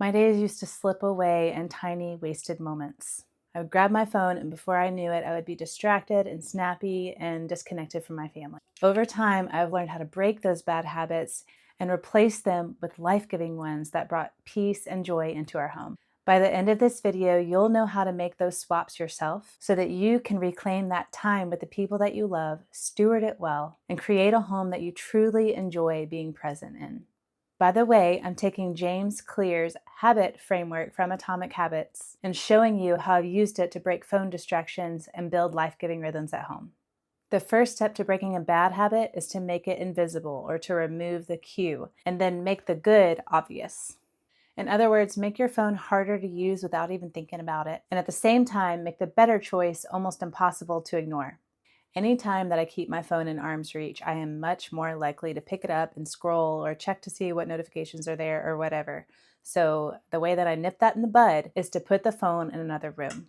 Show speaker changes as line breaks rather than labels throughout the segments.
My days used to slip away in tiny, wasted moments. I would grab my phone, and before I knew it, I would be distracted and snappy and disconnected from my family. Over time, I've learned how to break those bad habits and replace them with life giving ones that brought peace and joy into our home. By the end of this video, you'll know how to make those swaps yourself so that you can reclaim that time with the people that you love, steward it well, and create a home that you truly enjoy being present in. By the way, I'm taking James Clear's habit framework from Atomic Habits and showing you how I've used it to break phone distractions and build life-giving rhythms at home. The first step to breaking a bad habit is to make it invisible or to remove the cue, and then make the good obvious. In other words, make your phone harder to use without even thinking about it, and at the same time, make the better choice almost impossible to ignore. Anytime that I keep my phone in arm's reach, I am much more likely to pick it up and scroll or check to see what notifications are there or whatever. So the way that I nip that in the bud is to put the phone in another room.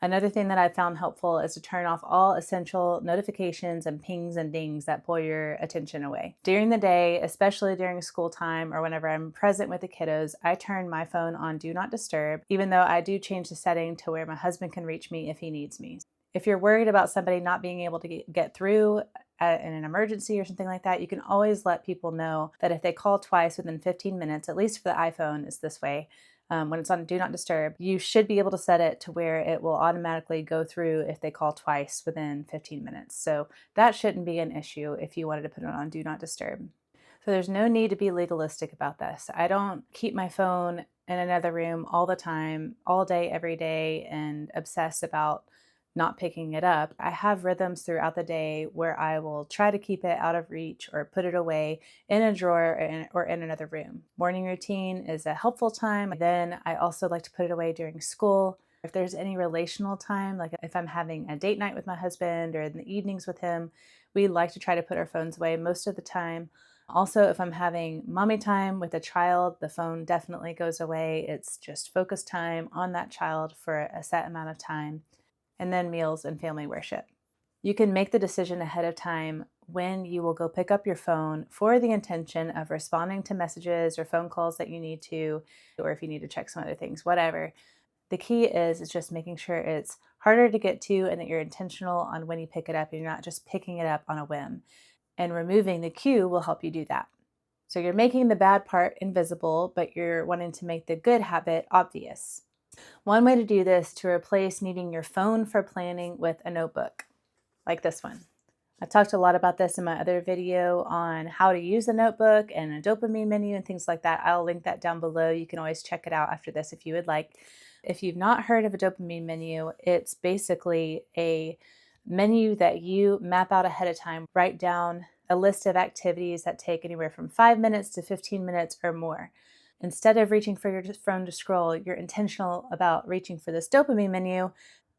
Another thing that I found helpful is to turn off all essential notifications and pings and dings that pull your attention away. During the day, especially during school time or whenever I'm present with the kiddos, I turn my phone on Do Not Disturb, even though I do change the setting to where my husband can reach me if he needs me. If you're worried about somebody not being able to get through in an emergency or something like that, you can always let people know that if they call twice within 15 minutes, at least for the iPhone is this way, when it's on Do Not Disturb, you should be able to set it to where it will automatically go through if they call twice within 15 minutes. So that shouldn't be an issue if you wanted to put it on Do Not Disturb. So there's no need to be legalistic about this. I don't keep my phone in another room all the time, all day, every day, and obsess about not picking it up. I have rhythms throughout the day where I will try to keep it out of reach or put it away in a drawer or in another room. Morning routine is a helpful time. Then I also like to put it away during school. If there's any relational time, like if I'm having a date night with my husband or in the evenings with him, we like to try to put our phones away most of the time. Also, if I'm having mommy time with a child, the phone definitely goes away. It's just focus time on that child for a set amount of time. And then meals and family worship. You can make the decision ahead of time when you will go pick up your phone for the intention of responding to messages or phone calls that you need to, or if you need to check some other things, whatever. The key is just making sure it's harder to get to and that you're intentional on when you pick it up and you're not just picking it up on a whim. And removing the cue will help you do that. So you're making the bad part invisible, but you're wanting to make the good habit obvious. One way to do this is to replace needing your phone for planning with a notebook, like this one. I've talked a lot about this in my other video on how to use a notebook and a dopamine menu and things like that. I'll link that down below. You can always check it out after this if you would like. If you've not heard of a dopamine menu, it's basically a menu that you map out ahead of time. Write down a list of activities that take anywhere from 5 minutes to 15 minutes or more. Instead of reaching for your phone to scroll, you're intentional about reaching for this dopamine menu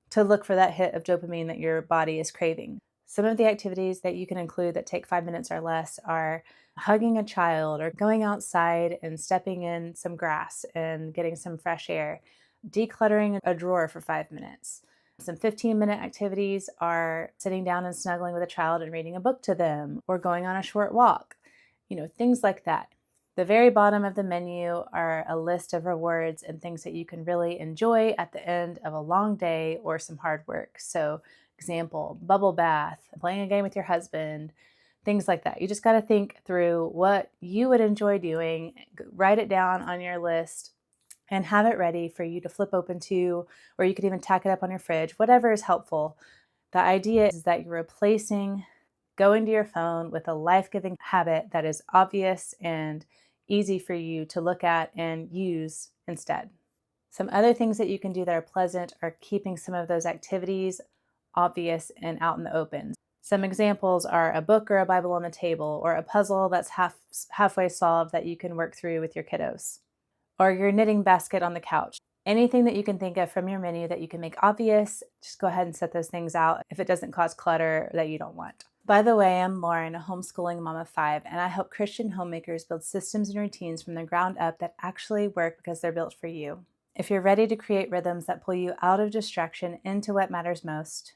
to look for that hit of dopamine that your body is craving. Some of the activities that you can include that take 5 minutes or less are hugging a child or going outside and stepping in some grass and getting some fresh air, decluttering a drawer for 5 minutes. Some 15-minute activities are sitting down and snuggling with a child and reading a book to them or going on a short walk, things like that. The very bottom of the menu are a list of rewards and things that you can really enjoy at the end of a long day or some hard work. So, example, bubble bath, playing a game with your husband, things like that. You just got to think through what you would enjoy doing, write it down on your list, and have it ready for you to flip open to, or you could even tack it up on your fridge, whatever is helpful. The idea is that you're replacing going to your phone with a life-giving habit that is obvious and easy for you to look at and use instead. Some other things that you can do that are pleasant are keeping some of those activities obvious and out in the open. Some examples are a book or a Bible on the table, or a puzzle that's halfway solved that you can work through with your kiddos, or your knitting basket on the couch. Anything that you can think of from your menu that you can make obvious, just go ahead and set those things out if it doesn't cause clutter that you don't want. By the way, I'm Lauren, a homeschooling mom of 5, and I help Christian homemakers build systems and routines from the ground up that actually work because they're built for you. If you're ready to create rhythms that pull you out of distraction into what matters most,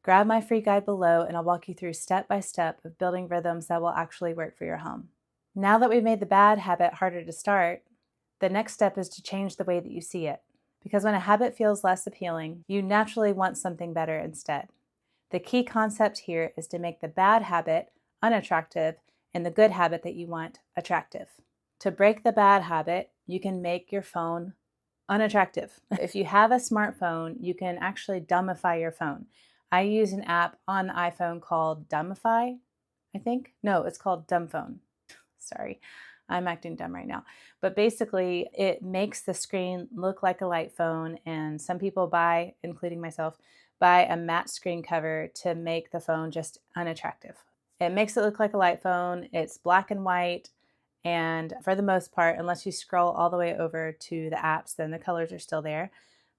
grab my free guide below and I'll walk you through step by step of building rhythms that will actually work for your home. Now that we've made the bad habit harder to start, The next step is to change the way that you see it. Because when a habit feels less appealing, you naturally want something better instead. The key concept here is to make the bad habit unattractive and the good habit that you want attractive. To break the bad habit, you can make your phone unattractive. If you have a smartphone, you can actually dumbify your phone. I use an app on the iPhone called Dumbify, I think. No, it's called Dumb Phone. Sorry, I'm acting dumb right now. But basically, it makes the screen look like a light phone, and some people buy, including myself, buy a matte screen cover to make the phone just unattractive. It makes it look like a light phone. It's black and white, and for the most part, unless you scroll all the way over to the apps, then the colors are still there.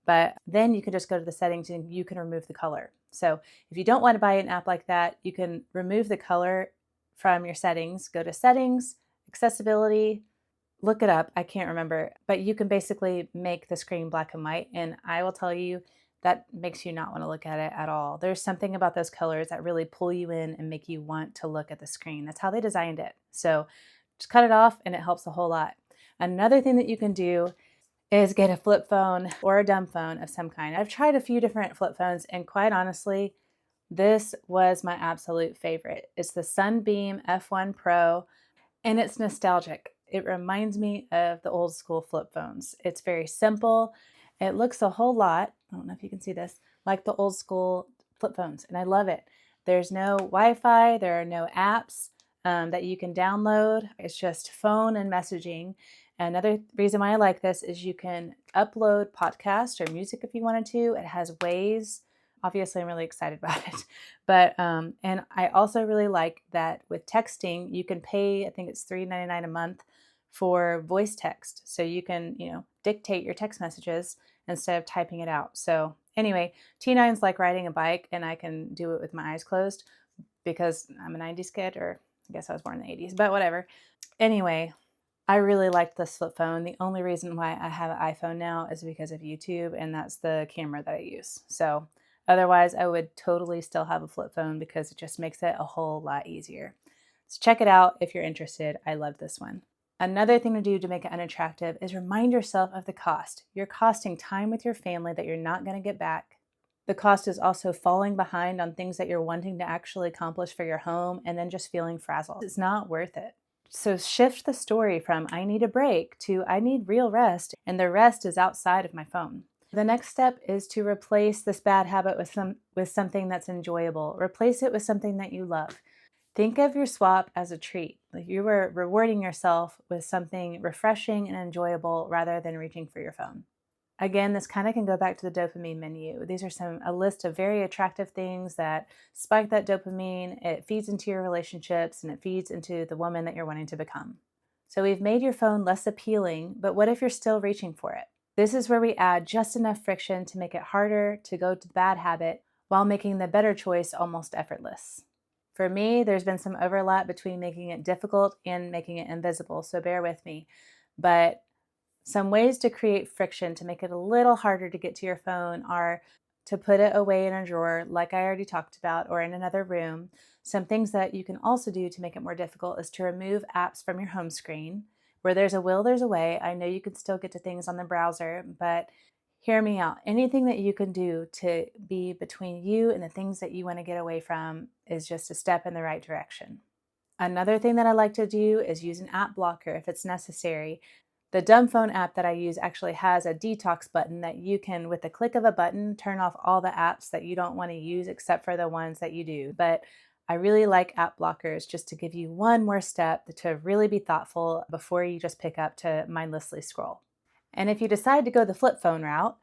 But then you can just go to the settings and you can remove the color. So if you don't want to buy an app like that, you can remove the color from your settings. Go to settings, accessibility, look it up. I can't remember, but you can basically make the screen black and white. And I will tell you, that makes you not want to look at it at all. There's something about those colors that really pull you in and make you want to look at the screen. That's how they designed it. So just cut it off and it helps a whole lot. Another thing that you can do is get a flip phone or a dumb phone of some kind. I've tried a few different flip phones, and quite honestly, this was my absolute favorite. It's the Sunbeam F1 Pro, and it's nostalgic. It reminds me of the old school flip phones. It's very simple. It looks a whole lot, I don't know if you can see this, like the old school flip phones, and I love it. There's no Wi-Fi, there are no apps that you can download. It's just phone and messaging. Another reason why I like this is you can upload podcasts or music if you wanted to. It has ways. Obviously, I'm really excited about it. But and I also really like that with texting, you can pay, I think it's $3.99 a month for voice text. So you can, dictate your text messages instead of typing it out. So anyway, T9's like riding a bike, and I can do it with my eyes closed because I'm a 90s kid, or I guess I was born in the 80s, but whatever. Anyway, I really liked this flip phone. The only reason why I have an iPhone now is because of YouTube, and that's the camera that I use. So otherwise, I would totally still have a flip phone because it just makes it a whole lot easier. So check it out if you're interested. I love this one. Another thing to do to make it unattractive is remind yourself of the cost. You're costing time with your family that you're not going to get back. The cost is also falling behind on things that you're wanting to actually accomplish for your home and then just feeling frazzled. It's not worth it. So shift the story from I need a break to I need real rest, and the rest is outside of my phone. The next step is to replace this bad habit with something that's enjoyable. Replace it with something that you love. Think of your swap as a treat. Like you were rewarding yourself with something refreshing and enjoyable rather than reaching for your phone. Again, this kind of can go back to the dopamine menu. These are a list of very attractive things that spike that dopamine. It feeds into your relationships and it feeds into the woman that you're wanting to become. So we've made your phone less appealing, but what if you're still reaching for it? This is where we add just enough friction to make it harder to go to the bad habit while making the better choice almost effortless. For me, there's been some overlap between making it difficult and making it invisible, so bear with me. But some ways to create friction to make it a little harder to get to your phone are to put it away in a drawer, like I already talked about, or in another room. Some things that you can also do to make it more difficult is to remove apps from your home screen. Where there's a will, there's a way. I know you can still get to things on the browser, but hear me out. Anything that you can do to be between you and the things that you want to get away from is just a step in the right direction. Another thing that I like to do is use an app blocker if it's necessary. The dumb phone app that I use actually has a detox button that you can, with the click of a button, turn off all the apps that you don't want to use except for the ones that you do. But I really like app blockers just to give you one more step to really be thoughtful before you just pick up to mindlessly scroll. And if you decide to go the flip phone route,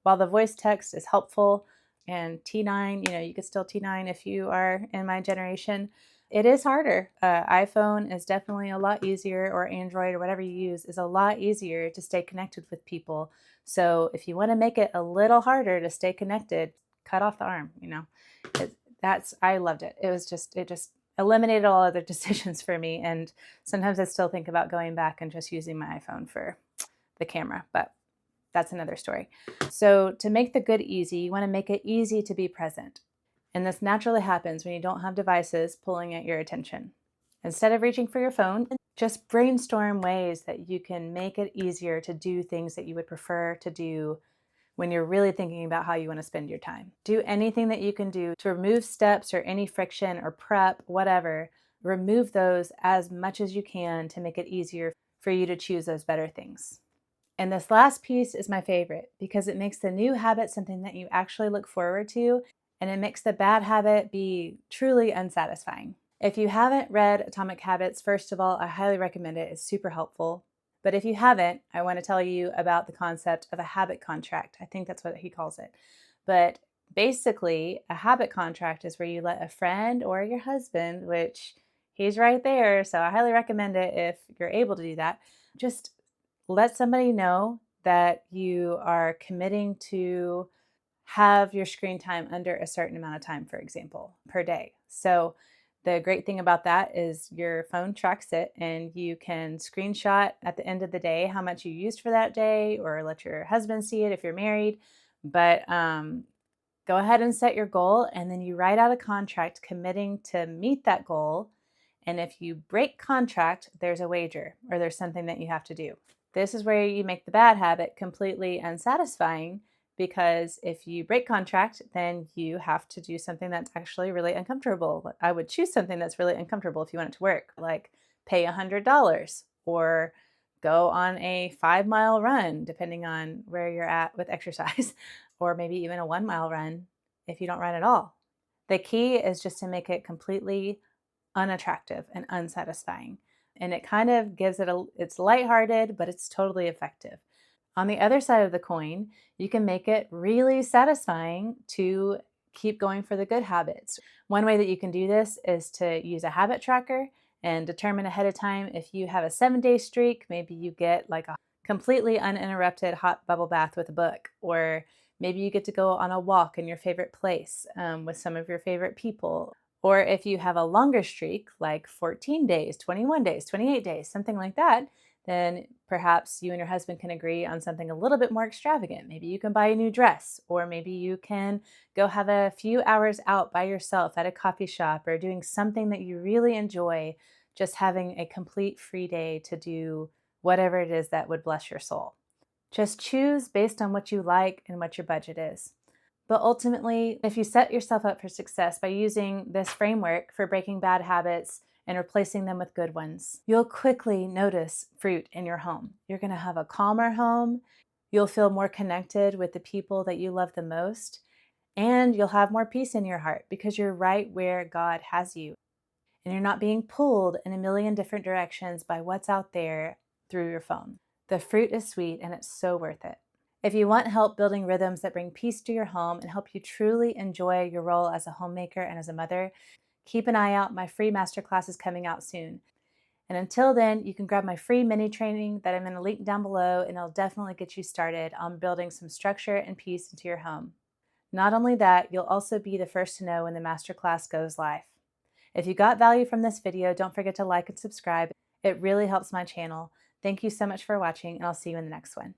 while the voice text is helpful and T9, you could still T9 if you are in my generation, it is harder. iPhone is definitely a lot easier, or Android or whatever you use is a lot easier to stay connected with people. So if you want to make it a little harder to stay connected, cut off the arm, I loved it. It just eliminated all other decisions for me. And sometimes I still think about going back and just using my iPhone for the camera, but that's another story. So to make the good easy, you want to make it easy to be present. And this naturally happens when you don't have devices pulling at your attention. Instead of reaching for your phone, Just brainstorm ways that you can make it easier to do things that you would prefer to do when you're really thinking about how you want to spend your time. Do anything that you can do to remove steps or any friction or prep, whatever. Remove those as much as you can to make it easier for you to choose those better things. And this last piece is my favorite because it makes the new habit something that you actually look forward to, and it makes the bad habit be truly unsatisfying. If you haven't read Atomic Habits, first of all, I highly recommend it. It's super helpful. But if you haven't, I want to tell you about the concept of a habit contract. I think that's what he calls it. But basically, a habit contract is where you let a friend or your husband, which he's right there, so I highly recommend it if you're able to do that, just let somebody know that you are committing to have your screen time under a certain amount of time, for example, per day. So the great thing about that is your phone tracks it and you can screenshot at the end of the day how much you used for that day or let your husband see it if you're married. But go ahead and set your goal and then you write out a contract committing to meet that goal. And if you break contract, there's a wager or there's something that you have to do. This is where you make the bad habit completely unsatisfying because if you break contract, then you have to do something that's actually really uncomfortable. I would choose something that's really uncomfortable if you want it to work, like pay $100 or go on a 5-mile run, depending on where you're at with exercise, or maybe even a 1-mile run if you don't run at all. The key is just to make it completely unattractive and unsatisfying. And it kind of gives it it's lighthearted, but it's totally effective. On the other side of the coin, you can make it really satisfying to keep going for the good habits. One way that you can do this is to use a habit tracker and determine ahead of time if you have a 7-day streak, maybe you get like a completely uninterrupted hot bubble bath with a book, or maybe you get to go on a walk in your favorite place with some of your favorite people. Or if you have a longer streak, like 14 days, 21 days, 28 days, something like that, then perhaps you and your husband can agree on something a little bit more extravagant. Maybe you can buy a new dress, or maybe you can go have a few hours out by yourself at a coffee shop or doing something that you really enjoy, just having a complete free day to do whatever it is that would bless your soul. Just choose based on what you like and what your budget is. But ultimately, if you set yourself up for success by using this framework for breaking bad habits and replacing them with good ones, you'll quickly notice fruit in your home. You're going to have a calmer home. You'll feel more connected with the people that you love the most. And you'll have more peace in your heart because you're right where God has you. And you're not being pulled in a million different directions by what's out there through your phone. The fruit is sweet and it's so worth it. If you want help building rhythms that bring peace to your home and help you truly enjoy your role as a homemaker and as a mother, keep an eye out. My free masterclass is coming out soon. And until then, you can grab my free mini training that I'm going to link down below, and it'll definitely get you started on building some structure and peace into your home. Not only that, you'll also be the first to know when the masterclass goes live. If you got value from this video, don't forget to like and subscribe. It really helps my channel. Thank you so much for watching, and I'll see you in the next one.